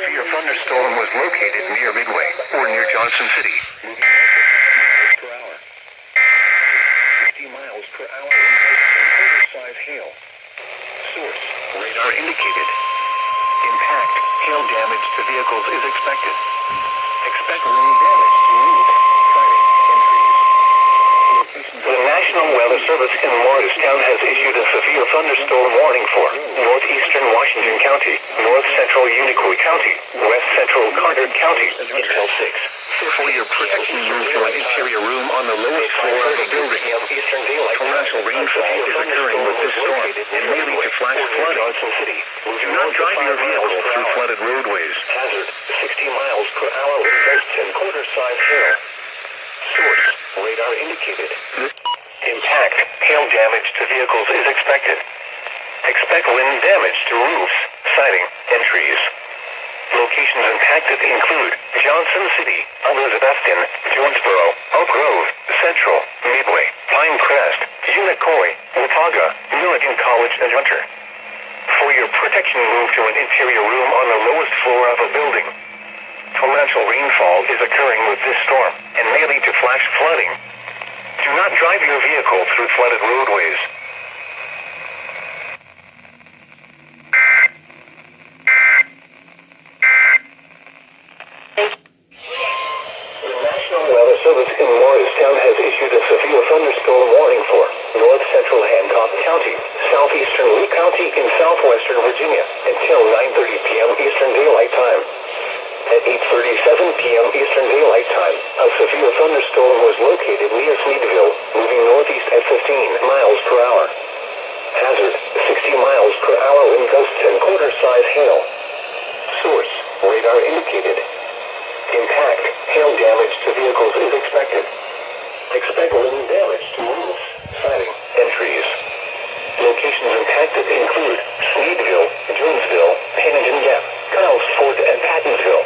severe thunderstorm was located near Midway or near Johnson City. Moving north at 60 miles per hour in gusts and quarter-size hail. Source, radar indicated. Impact, hail damage to vehicles is expected. Expect wind damage to roofs, siding, and trees. The National Weather Service in Morristown has issued a severe thunderstorm warning for northeastern Washington County, north central Unicoi County, west central Carter County, until 6. For your protection, move to an interior room on the lowest floor of the building. Torrential rainfall is occurring with this storm and may lead to flash flooding. Do not drive your vehicle through flooded roadways. Hazard, 60 miles per hour with gusts and quarter-size hail. Source, radar indicated. Impact, hail damage to vehicles is expected. Expect wind damage to roofs, siding, and trees. Locations impacted include Johnson City, Elizabethton, Jonesboro, Oak Grove, Central, Midway, Pinecrest, Unicoi, Watauga, Milligan College, and Hunter. For your protection, move to an interior room on the lowest floor of a building. Torrential rainfall is occurring with this storm and may lead to flash flooding. Do not drive your vehicle through flooded roadways. The National Weather Service in Morristown has issued a severe thunderstorm warning for north central Hancock County, southeastern Lee County in southwestern Virginia until 9:30 p.m. Eastern Daylight Time. At 8:37 p.m. Eastern Daylight Time, a severe thunderstorm was located near Smeadville, moving northeast at 15 miles per hour. Hazard, 60 miles per hour wind gusts and quarter-size hail. Source, radar indicated. Impact, hail damage to vehicles is expected. Expect wind damage to roofs, siding, and trees. Locations impacted include Smeadville, Jonesville, Pennington Gap, Kyles Ford, and Pattonville.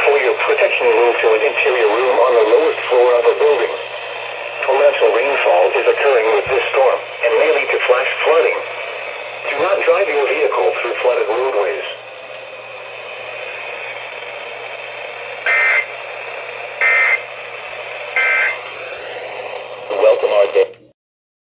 For your protection, move to an interior room on the lowest floor of a building. Torrential rainfall is occurring with this storm and may lead to flash flooding. Do not drive your vehicle through flooded roadways.